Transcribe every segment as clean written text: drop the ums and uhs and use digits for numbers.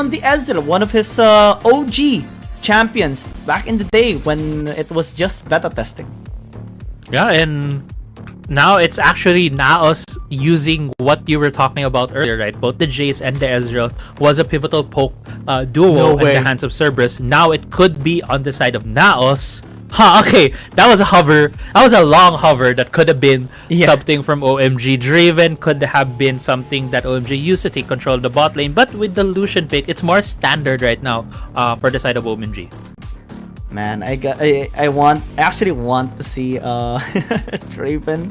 on the Ezreal, one of his OG champions back in the day when it was just beta testing. Yeah, and now it's actually NAOS using what you were talking about earlier, right? Both the Jace and the Ezreal was a pivotal poke duo in the hands of Cerberus. Now it could be on the side of NAOS. Okay, that was a hover. That was a long hover that could have been something from OMG. Draven could have been something that OMG used to take control of the bot lane. But with the Lucian pick, it's more standard right now for the side of OMG. Man, I actually want to see Draven.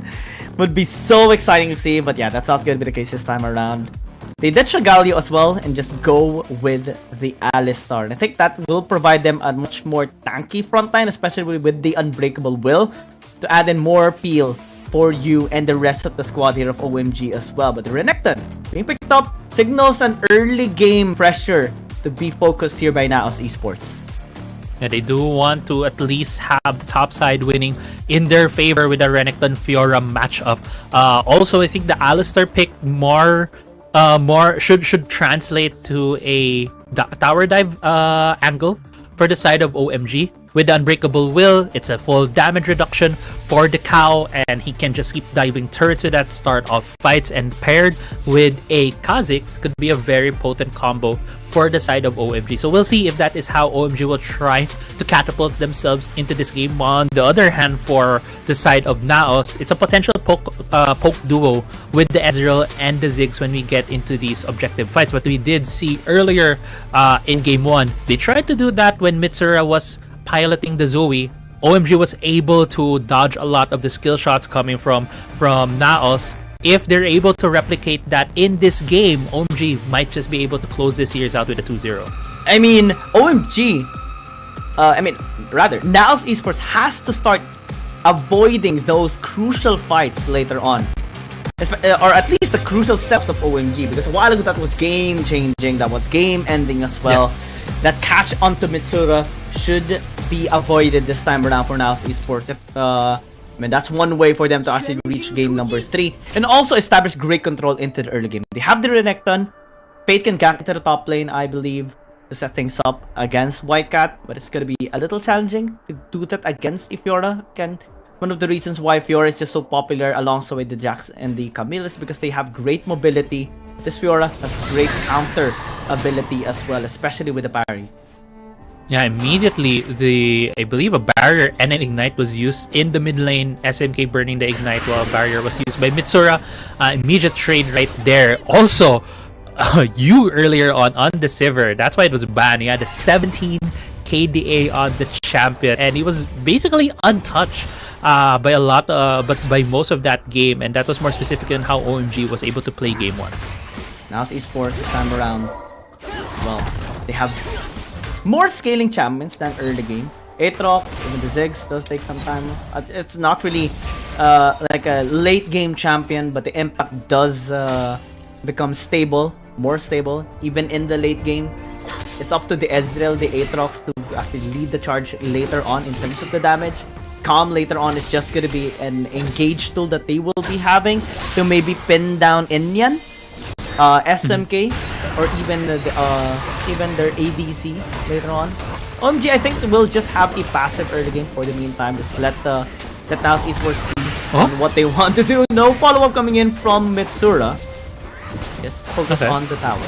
Would be so exciting to see, but yeah, that's not going to be the case this time around. They ditch a Galio as well and just go with the Alistar. And I think that will provide them a much more tanky front line, especially with the Unbreakable Will, to add in more peel for you and the rest of the squad here of OMG as well. But the Renekton being picked up signals an early game pressure to be focused here by NAOS Esports. Yeah, they do want to at least have the top side winning in their favor with the Renekton Fiora matchup. Also, I think the Alistar pick more should translate to a tower dive angle for the side of OMG. With the Unbreakable Will, it's a full damage reduction for the cow, and he can just keep diving turrets with that start of fights, and paired with a Kha'Zix could be a very potent combo for the side of OMG. So we'll see if that is how OMG will try to catapult themselves into this game. On the other hand, for the side of NAOS, it's a potential poke duo with the Ezreal and the Ziggs when we get into these objective fights. But we did see earlier in game 1, they tried to do that when Mitsura was piloting the Zoe. OMG was able to dodge a lot of the skill shots coming from NAOS. If they're able to replicate that in this game, OMG might just be able to close this series out with a 2-0. I mean, NAOS Esports has to start avoiding those crucial fights later on. Or at least the crucial steps of OMG, because a while ago that was game changing, that was game ending as well. Yeah. That catch onto Mitsura should be avoided this time around for NAOS Esports. That's one way for them to actually reach game number 3 and also establish great control into the early game. They have the Renekton. Fate can gank into the top lane, I believe, to set things up against Whitecat, but it's gonna be a little challenging to do that against Fiora. Again, one of the reasons why Fiora is just so popular alongside the Jax and the Camille is because they have great mobility. This Fiora has great counter ability as well, especially with the parry. Yeah, immediately I believe a barrier and an ignite was used in the mid lane. SMK burning the ignite while a barrier was used by Mitsura. Immediate trade right there. Also, you earlier on the Sivir, that's why it was banned. He had a 17 KDA on the champion, and he was basically untouched by a lot, but by most of that game, and that was more specific in how OMG was able to play game 1. NAOS Esports this time around, well, they have more scaling champions than early game. Aatrox, even the Ziggs does take some time. It's not really like a late game champion, but the impact does become stable, more stable, even in the late game. It's up to the Ezreal, the Aatrox to actually lead the charge later on in terms of the damage. Calm later on is just going to be an engage tool that they will be having to maybe pin down Inyan, SMK, or even even their ADC later on. OMG, I think we'll just have a passive early game for the meantime. Just let NAOS Esports be on what they want to do. No follow-up coming in from Mitsura. Just focus on the tower.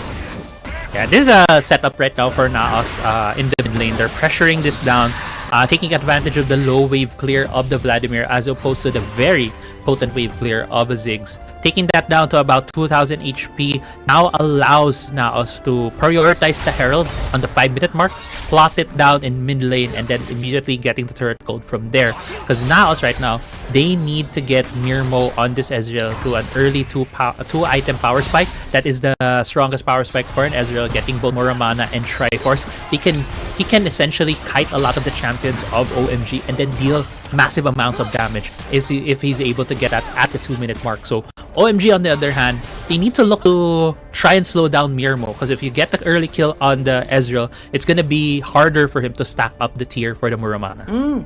Yeah, this is a setup right now for NAOS in the mid lane. They're pressuring this down, taking advantage of the low wave clear of the Vladimir as opposed to the very potent wave clear of a Ziggs. Taking that down to about 2000 HP now allows NAOS to prioritize the Herald on the 5-minute mark, plot it down in mid lane, and then immediately getting the turret code from there. Because NAOS right now, they need to get Mirmo on this Ezreal to an early 2-item power spike. That is the strongest power spike for an Ezreal, getting both Muramana and Triforce. He can essentially kite a lot of the champions of OMG and then deal massive amounts of damage if he's able to get at the 2-minute mark. So OMG, on the other hand, they need to look to try and slow down Mirmo, because if you get the early kill on the Ezreal, it's gonna be harder for him to stack up the tier for the Muramana.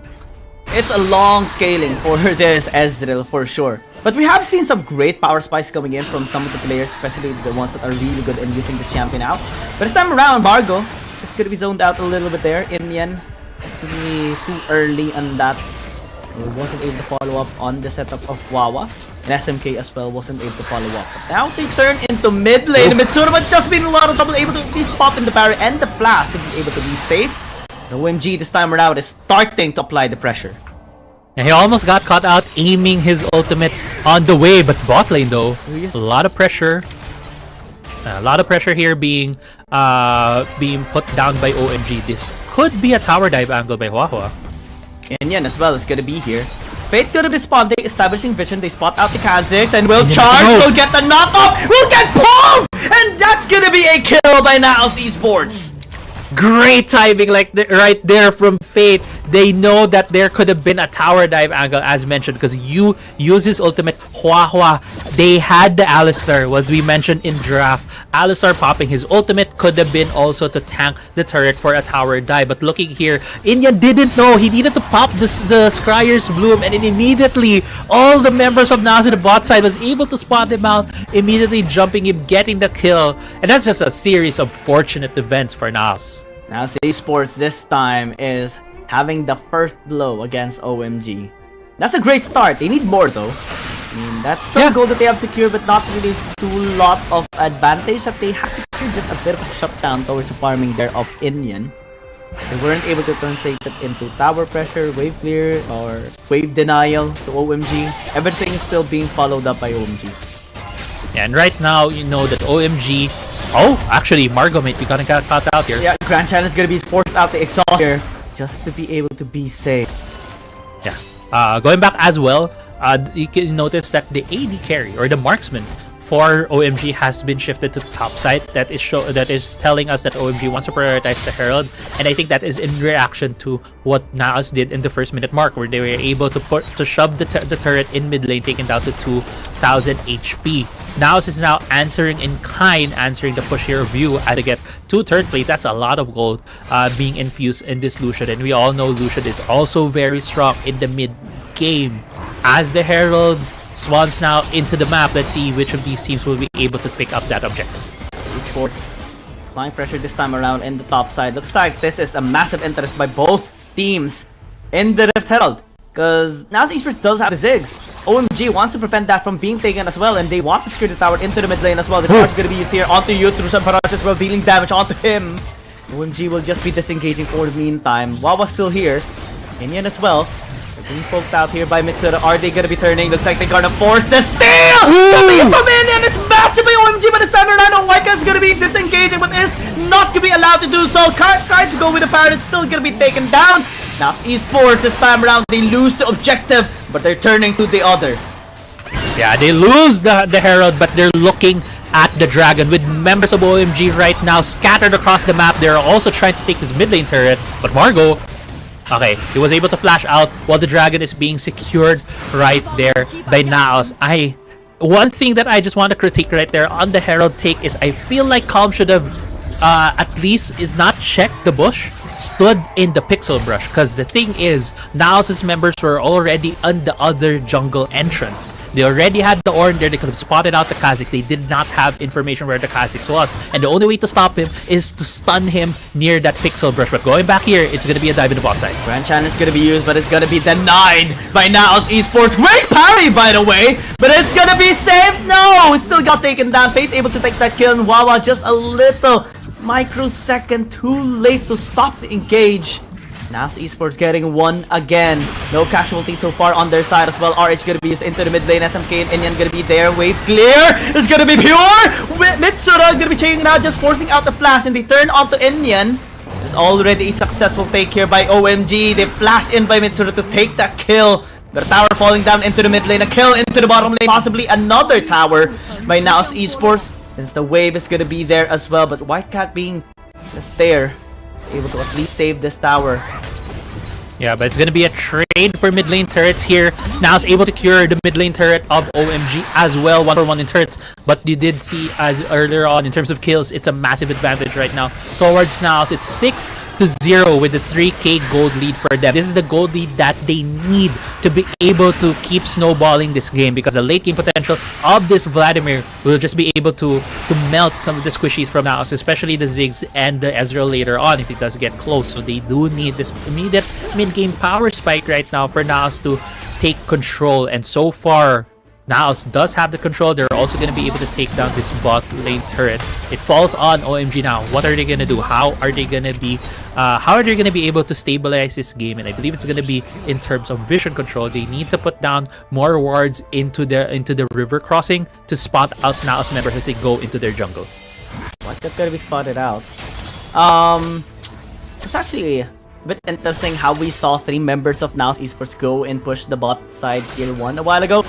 It's a long scaling for this Ezreal for sure. But we have seen some great power spikes coming in from some of the players, especially the ones that are really good in using this champion out. But this time around, Margo is going to be zoned out a little bit there. Indian to be too early on that. He wasn't able to follow up on the setup of Wawa. And SMK as well wasn't able to follow up. But now they turn into mid lane. Mitsuru but just being a lot of double, able to at least pop in the parry and the blast to be able to be safe. The OMG this time around is starting to apply the pressure. And he almost got caught out aiming his ultimate on the way, but bot lane though, a lot of pressure. A lot of pressure here being put down by OMG. This could be a tower dive angle by Huahua. Indian as well is gonna be here. Fate gonna be spawning, establishing vision. They spot out the Kazakhs and will charge. Will get the knockoff. Will get pulled, and that's gonna be a kill by NAOS Esports. Great timing, like right there from Fate. They know that there could have been a tower dive angle, as mentioned, because you use his ultimate. Huahua, they had the Alistar, as we mentioned in draft. Alistar popping his ultimate could have been also to tank the turret for a tower dive. But looking here, Indian didn't know. He needed to pop the Scryer's Bloom, and then immediately all the members of NAOS in the bot side was able to spot him out, immediately jumping him, getting the kill. And that's just a series of fortunate events for NAOS. NAOS Esports this time is having the first blow against OMG. That's a great start. They need more though. I mean, that's some goal that they have secured, but not really too lot of advantage that they have secured. Just a bit of a shutdown towards the farming there of Indian. They weren't able to translate it into tower pressure, wave clear, or wave denial to OMG. Everything is still being followed up by OMG. Yeah, and right now, you know that OMG... Oh, actually, Margo might be gonna get caught out here. Yeah, Grand China is gonna be forced out the exhaust here just to be able to be safe. Yeah. Going back as well, you can notice that the AD carry or the marksman for OMG has been shifted to the top side. That is telling us that OMG wants to prioritize the Herald, and I think that is in reaction to what NAOS did in the first minute mark, where they were able to shove the turret in mid lane, taken down to 2,000 HP. NAOS is now answering in kind, answering the push here of View to get 2 turret plates. That's a lot of gold being infused in this Lucian, and we all know Lucian is also very strong in the mid game. As the Herald swans now into the map, let's see which of these teams will be able to pick up that objective. Esports applying pressure this time around in the top side. Looks like this is a massive interest by both teams in the Rift Herald, because NAOS Esports does have the Ziggs. OMG wants to prevent that from being taken as well, and they want to secure the tower into the mid lane as well. The charge is going to be used here onto you through some barrage as well, dealing damage onto him. OMG will just be disengaging for the meantime. Wawa's still here. Indian as well. Being poked out here by Mitsuru. Are they gonna be turning? Looks like they're gonna force the steal! Coming in from Indian! It's massive by OMG, but the center line Waika is gonna be disengaging, but is not gonna be allowed to do so. Tries to go with the power, it's still gonna be taken down. Now Esports this time around, they lose the objective, but they're turning to the other. Yeah, they lose the Herald, but they're looking at the Dragon with members of OMG right now scattered across the map. They're also trying to take his mid lane turret, but Margo, okay, he was able to flash out while the Dragon is being secured right there by NAOS. One thing that I just want to critique right there on the Herald take is I feel like Calm should have at least not checked the bush, stood in the pixel brush, because the thing is, NAOS's members were already on the other jungle entrance. They already had the Ornn there. They could have spotted out the Kha'Zix. They did not have information where the Kha'Zix was, and the only way to stop him is to stun him near that pixel brush. But going back here, it's going to be a dive in the bot side. Grand Chan is going to be used, but it's going to be denied by NAOS Esports. Great parry, by the way, but it's going to be saved. No, it still got taken down. Fate able to take that kill, and Wawa just a little microsecond too late to stop the engage. NAOS Esports getting one again. No casualties so far on their side as well. RH gonna be used into the mid lane. SMK and Indian gonna be there. Wave clear. It's gonna be pure. Mitsuru gonna be changing out, just forcing out the flash, and they turn onto Indian. There's already a successful take here by OMG. They flash in by Mitsuru to take that kill. The tower falling down into the mid lane. A kill into the bottom lane. Possibly another tower by NAOS Esports. Since the wave is gonna be there as well, but White Cat being just there, able to at least save this tower. Yeah, but it's gonna be a trade for mid lane turrets here. Now it's able to cure the mid lane turret of OMG as well, 1-for-1 in turrets. But you did see as earlier on in terms of kills, it's a massive advantage right now towards NAOS. It's 6 to 0 with the 3k gold lead for them. This is the gold lead that they need to be able to keep snowballing this game, because the late game potential of this Vladimir will just be able to melt some of the squishies from NAOS, especially the Ziggs and the Ezreal later on if it does get close. So they do need this immediate mid-game power spike right now for NAOS to take control, and so far NAOS does have the control. They're also going to be able to take down this bot lane turret. It falls on OMG now. What are they going to do? How are they going to be able to stabilize this game? And I believe it's going to be in terms of vision control. They need to put down more wards into the river crossing to spot out NAOS members as they go into their jungle. What's that going to be spotted out? It's actually a bit interesting how we saw 3 members of NAOS Esports go and push the bot side tier 1 a while ago.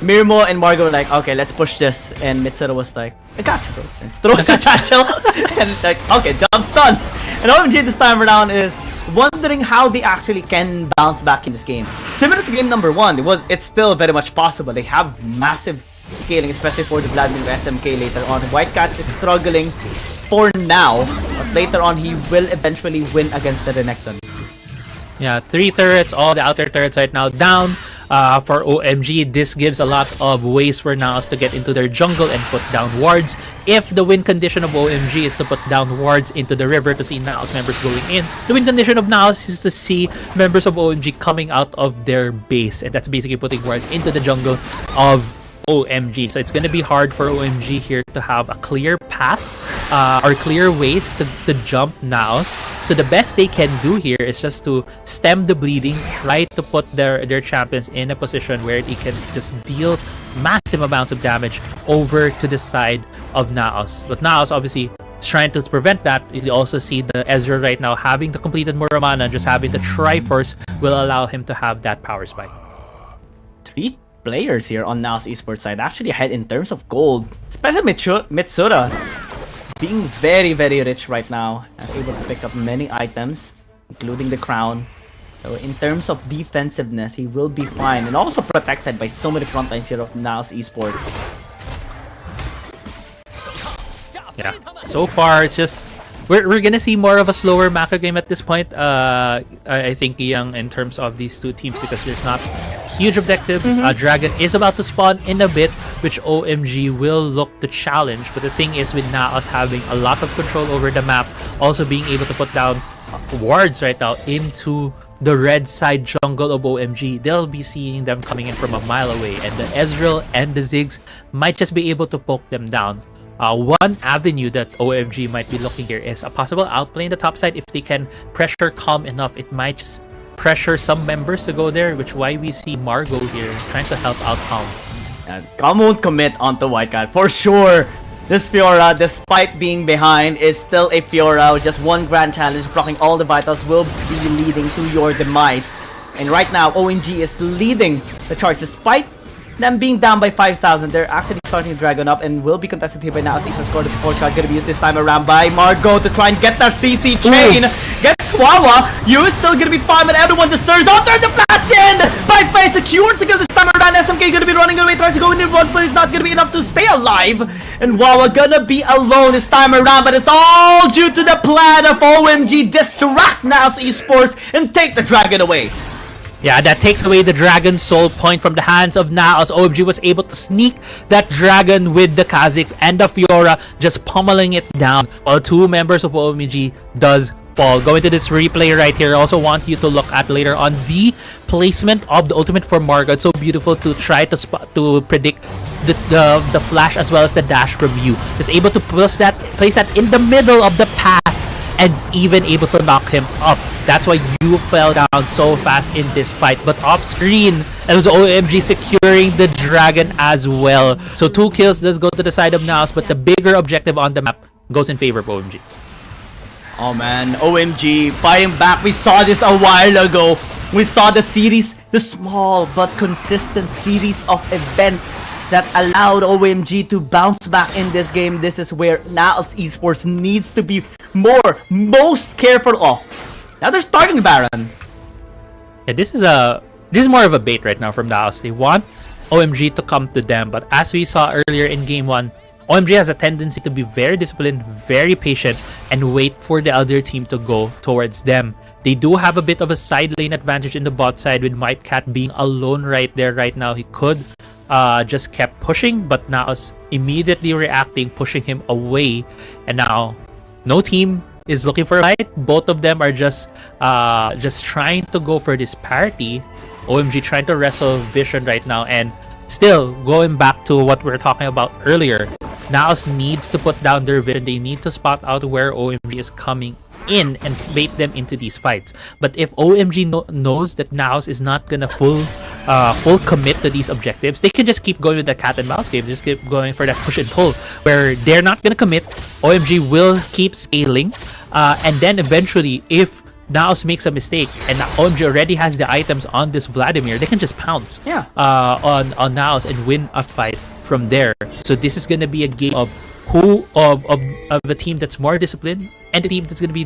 Mirmo and Margo were like, okay, let's push this. And Mitsuru was like, I got you, bro. And throws his satchel. And like, okay, job's done. And OMG this time around is wondering how they actually can bounce back in this game. Similar to game number 1, it's still very much possible. They have massive scaling, especially for the Vladimir SMK later on. Whitecat is struggling for now, but later on he will eventually win against the Renekton. Yeah, 3 turrets, all the outer turrets right now down. For OMG, this gives a lot of ways for NAOS to get into their jungle and put down wards. If the win condition of OMG is to put down wards into the river to see NAOS members going in, the win condition of NAOS is to see members of OMG coming out of their base, and that's basically putting wards into the jungle of OMG. So it's going to be hard for OMG here to have a clear path or clear ways to jump NAOS. So the best they can do here is just to stem the bleeding, try to put their champions in a position where they can just deal massive amounts of damage over to the side of NAOS. But NAOS obviously is trying to prevent that. You also see the Ezreal right now having the completed Muramana, and just having the Triforce will allow him to have that power spike. 3 players here on NAOS Esports side actually ahead in terms of gold, especially Mitsura being very, very rich right now and able to pick up many items, including the crown. So in terms of defensiveness, he will be fine, and also protected by so many front lines here of NAOS Esports. Yeah, so far it's just we're gonna see more of a slower macro game at this point. I think in terms of these 2 teams, because there's not huge objectives. Dragon is about to spawn in a bit, which OMG will look to challenge. But the thing is, with NAOS having a lot of control over the map, also being able to put down wards right now into the red side jungle of OMG, they'll be seeing them coming in from a mile away, and the Ezreal and the Ziggs might just be able to poke them down. One avenue that OMG might be looking here is a possible outplay in the top side. If they can pressure Calm enough, it might pressure some members to go there, which why we see Margo here trying to help out Calm. Calm won't commit onto Whitecat for sure. This Fiora, despite being behind, is still a Fiora. Just 1 grand challenge, blocking all the vitals will be leading to your demise. And right now, OMG is leading the charge despite them being down by 5,000. They're actually starting to Dragon up and will be contested here by NAOS. Esports score. The support card gonna be used this time around by Margo to try and get that CC chain. Gets Wawa. You is still gonna be fine, but everyone just stirs out. There's the flash in by Fate. Secured because this time around SMK gonna be running away, tries to go into one, but it's not gonna be enough to stay alive. And Wawa gonna be alone this time around, but it's all due to the plan of OMG. Distract NAOS Esports and take the Dragon away. Yeah, that takes away the Dragon Soul Point from the hands of NAOS. OMG was able to sneak that Dragon with the Kha'Zix and the Fiora, just pummeling it down, while 2 members of OMG does fall. Going to this replay right here, I also want you to look at later on the placement of the ultimate for Margo. It's so beautiful to try to predict the flash as well as the dash from you. Just able to place that in the middle of the path, and even able to knock him up. That's why you fell down so fast in this fight. But off screen, it was OMG securing the Dragon as well. So 2 kills does go to the side of NAOS, but the bigger objective on the map goes in favor of OMG. Oh man, OMG fighting back. We saw this a while ago. We saw the series, the small but consistent series of events that allowed OMG to bounce back in this game. This is where NAOS Esports needs to be most careful of. Now they're starting Baron. Yeah, this is more of a bait right now from NAOS. They want OMG to come to them, but as we saw earlier in game 1, OMG has a tendency to be very disciplined, very patient, and wait for the other team to go towards them. They do have a bit of a side lane advantage in the bot side with White Cat being alone right there right now. He could just kept pushing, but now is immediately reacting, pushing him away. And now no team is looking for a fight. Both of them are just trying to go for this parity. OMG trying to wrestle Vision right now, and still going back to what we were talking about earlier, NAOS needs to put down their vision. They need to spot out where OMG is coming in and bait them into these fights. But if OMG knows that NAOS is not gonna full commit to these objectives, they can just keep going with the cat and mouse game, just keep going for that push and pull where they're not gonna commit. OMG will keep scaling, and then eventually if NAOS makes a mistake and OMG already has the items on this Vladimir, they can just pounce on NAOS and win a fight from there. So this is gonna be a game of a team that's more disciplined and a team that's gonna be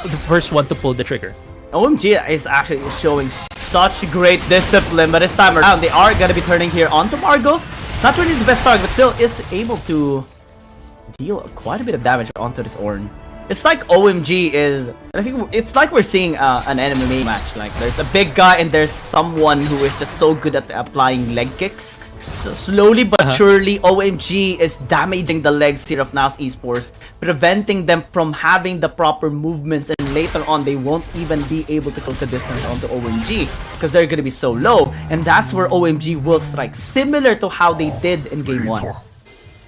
the first one to pull the trigger. OMG is actually showing such great discipline, but this time around they are gonna be turning here onto Margo. Not really the best target, but still is able to deal quite a bit of damage onto this Ornn. It's like OMG is, I think it's like we're seeing an MMA match. Like there's a big guy and there's someone who is just so good at applying leg kicks. So slowly but surely, OMG is damaging the legs here of NAOS Esports, preventing them from having the proper movements, and later on they won't even be able to close the distance onto OMG because they're gonna be so low, and that's where OMG will strike, similar to how they did in game 1.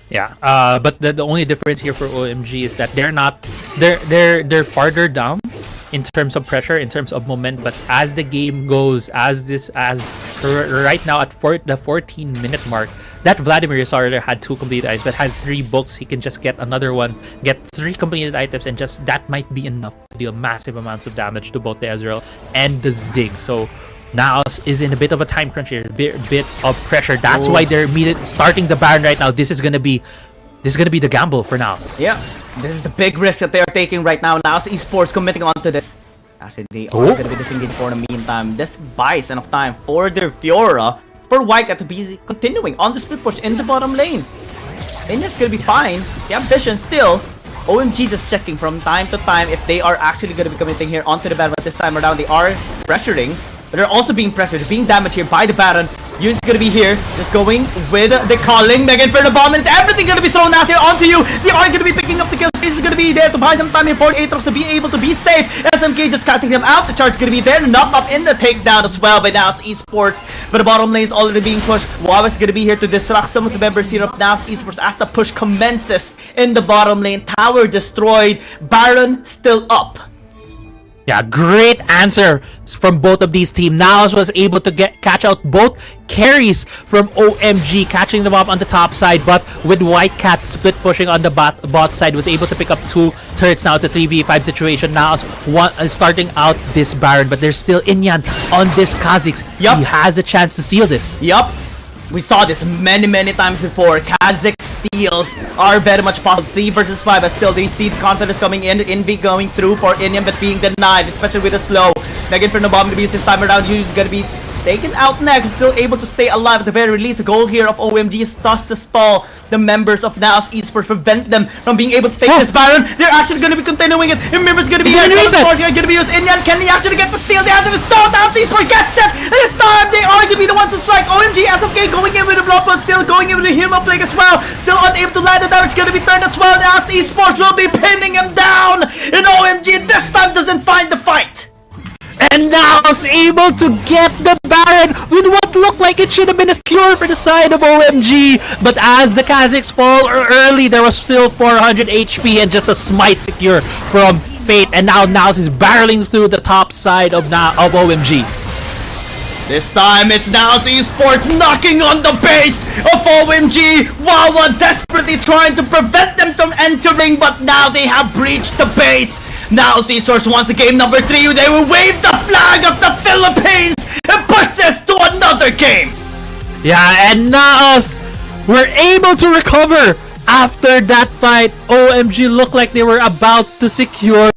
Yeah, but the only difference here for OMG is that they're farther down in terms of pressure, in terms of moment. But as the game goes, as right now at the 14-minute mark, that Vladimir already had 2 completed items, but had 3 books. He can just get another one, get 3 completed items, and just that might be enough to deal massive amounts of damage to both the Ezreal and the Zig. So NAOS is in a bit of a time crunch here, a bit of pressure. That's why they're starting the Baron right now. This is gonna be the gamble for NAOS. Yeah, this is the big risk that they are taking right now. NAOS Esports committing onto this. Actually, they are gonna be disengaged for the meantime. This buys enough time for their Fiora, for Wildcat to be continuing on the split push in the bottom lane. India's gonna be fine. They have vision still. OMG just checking from time to time if they are actually gonna be committing here onto the Baron, but this time around they are pressuring. But they're also being pressured, being damaged here by the Baron. Yu's gonna be here, just going with the calling. Mega Inferno Bomb, and everything gonna be thrown out here onto you. They are gonna be picking up the kills. This is gonna be there to buy some time here for Aatrox to be able to be safe. SMK just cutting them out. The charge gonna be there, knocked up in the takedown as well by NAOS Esports. But the bottom lane is already being pushed. Wawa is gonna be here to distract some of the members here of NAOS Esports as the push commences in the bottom lane. Tower destroyed, Baron still up. Yeah, great answer from both of these teams. NAOS was able to catch out both carries from OMG, catching them up on the top side, but with White Cat split pushing on the bot side, was able to pick up 2 turrets. Now it's a 3v5 situation. NAOS is starting out this Baron, but there's still Inyan on this Kha'Zix. He has a chance to steal this. We saw this many times before. Kha'Zix steals are very much possible. 3 versus 5, but still they see the confidence coming in. Envy going through for Inyan, but being denied, especially with the slow. Mega Inferno Bomb to be used this time around. Yu's gonna be taken out next, still able to stay alive at the very least. The goal here of OMG is to stall the members of NAOS Esports, prevent them from being able to take this Baron. They're actually going to be continuing it. Remember's going to be here. Going to be used. Inyan, can he actually get the steal? The answer is no. NAOS Esports gets it. This time they are going to be the ones to strike. OMG, SFK going in with the block, but still going in with the hero play as well. Still unable to land the damage. Going to be turned as well. NAOS Esports will be pinning him down. And OMG this time doesn't find the fight. And now is able to get the Baron with what looked like it should have been a cure for the side of OMG. But as the Kha'Zix fall early, there was still 400 HP and just a smite secure from Fate. And now NAOS is barreling through the top side of OMG. This time it's NAOS Esports knocking on the base of OMG. Wawa desperately trying to prevent them from entering, but now they have breached the base. NAOS Esports wants a game number 3. They will wave the flag of the Philippines and push this to another game. Yeah, and NAOS were able to recover after that fight. OMG looked like they were about to secure